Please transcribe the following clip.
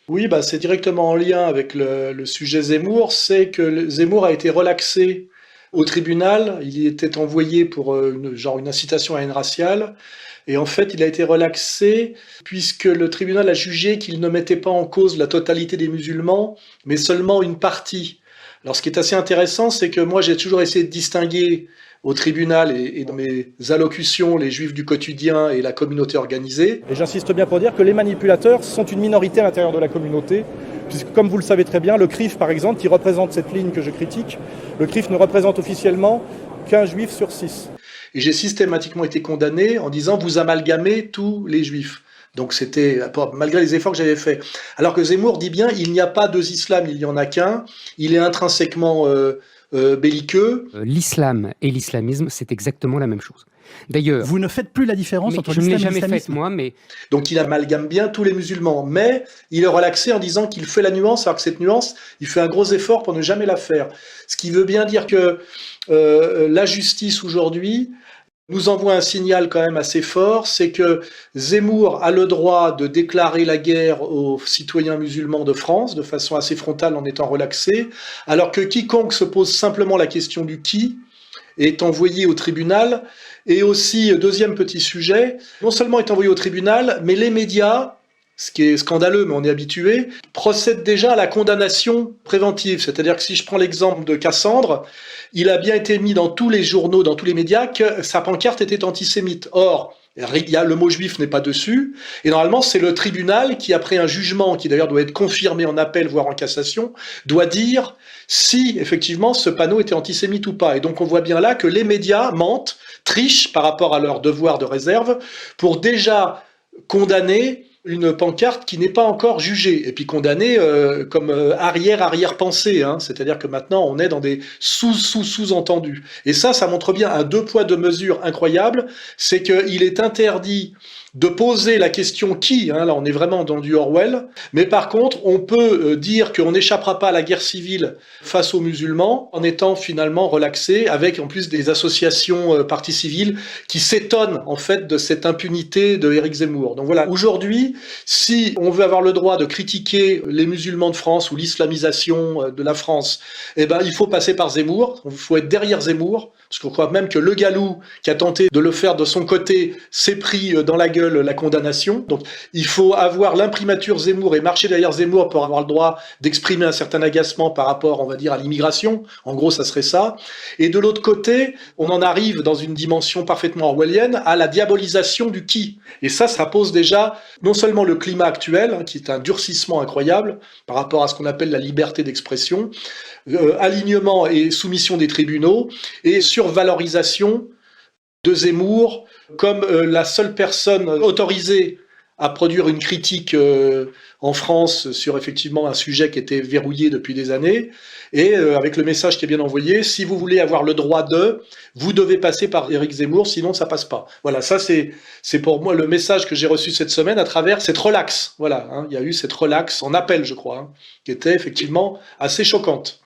Oui, bah, c'est directement en lien avec le sujet Zemmour, c'est que Zemmour a été relaxé au tribunal, il y était envoyé pour une incitation à la haine raciale, et en fait il a été relaxé puisque le tribunal a jugé qu'il ne mettait pas en cause la totalité des musulmans, mais seulement une partie. Alors ce qui est assez intéressant, c'est que moi j'ai toujours essayé de distinguer au tribunal et dans mes allocutions les juifs du quotidien et la communauté organisée. Et j'insiste bien pour dire que les manipulateurs sont une minorité à l'intérieur de la communauté, puisque comme vous le savez très bien, le CRIF par exemple, qui représente cette ligne que je critique, le CRIF ne représente officiellement qu'un juif sur 6. Et j'ai systématiquement été condamné en disant vous amalgamez tous les juifs. Donc c'était malgré les efforts que j'avais faits. Alors que Zemmour dit bien il n'y a pas deux islams, il n'y en a qu'un. Il est intrinsèquement belliqueux. L'islam et l'islamisme, c'est exactement la même chose. D'ailleurs, vous ne faites plus la différence entre je ne l'islam l'ai et jamais l'islamisme. faite moi, mais Donc il amalgame bien tous les musulmans, mais il est relaxé en disant qu'il fait la nuance, alors que cette nuance, il fait un gros effort pour ne jamais la faire. Ce qui veut bien dire que la justice aujourd'hui nous envoie un signal quand même assez fort, c'est que Zemmour a le droit de déclarer la guerre aux citoyens musulmans de France de façon assez frontale en étant relaxé, alors que quiconque se pose simplement la question du qui est envoyé au tribunal. Et aussi, deuxième petit sujet, non seulement est envoyé au tribunal, mais les médias, ce qui est scandaleux, mais on est habitué, procèdent déjà à la condamnation préventive. C'est-à-dire que si je prends l'exemple de Cassandre, il a bien été mis dans tous les journaux, dans tous les médias, que sa pancarte était antisémite. Or, le mot juif n'est pas dessus, et normalement c'est le tribunal qui, après un jugement, qui d'ailleurs doit être confirmé en appel, voire en cassation, doit dire si effectivement ce panneau était antisémite ou pas. Et donc on voit bien là que les médias mentent, trichent par rapport à leur devoir de réserve, pour déjà condamner une pancarte qui n'est pas encore jugée, et puis condamnée comme arrière-pensée, hein. C'est-à-dire que maintenant on est dans des sous-entendus. Et ça montre bien un deux poids deux mesures incroyable, c'est qu'il est interdit de poser la question qui, hein, là on est vraiment dans du Orwell, mais par contre on peut dire qu'on n'échappera pas à la guerre civile face aux musulmans en étant finalement relaxé, avec en plus des associations parties civiles qui s'étonnent en fait de cette impunité de Éric Zemmour. Donc voilà, aujourd'hui, si on veut avoir le droit de critiquer les musulmans de France ou l'islamisation de la France, eh ben il faut passer par Zemmour, il faut être derrière Zemmour, parce qu'on croit même que Le Gallou, qui a tenté de le faire de son côté, s'est pris dans la gueule la condamnation. Donc il faut avoir l'imprimature Zemmour et marcher derrière Zemmour pour avoir le droit d'exprimer un certain agacement par rapport, on va dire, à l'immigration. En gros, ça serait ça. Et de l'autre côté, on en arrive dans une dimension parfaitement orwellienne à la diabolisation du qui. Et ça pose déjà non seulement le climat actuel, hein, qui est un durcissement incroyable par rapport à ce qu'on appelle la liberté d'expression, alignement et soumission des tribunaux, et survalorisation de Zemmour comme la seule personne autorisée à produire une critique en France sur effectivement un sujet qui était verrouillé depuis des années, et avec le message qui est bien envoyé, si vous voulez avoir le droit de, vous devez passer par Éric Zemmour, sinon ça passe pas. Voilà, ça c'est pour moi le message que j'ai reçu cette semaine à travers cette relaxe. Voilà, hein, il y a eu cette relaxe en appel, je crois, hein, qui était effectivement assez choquante.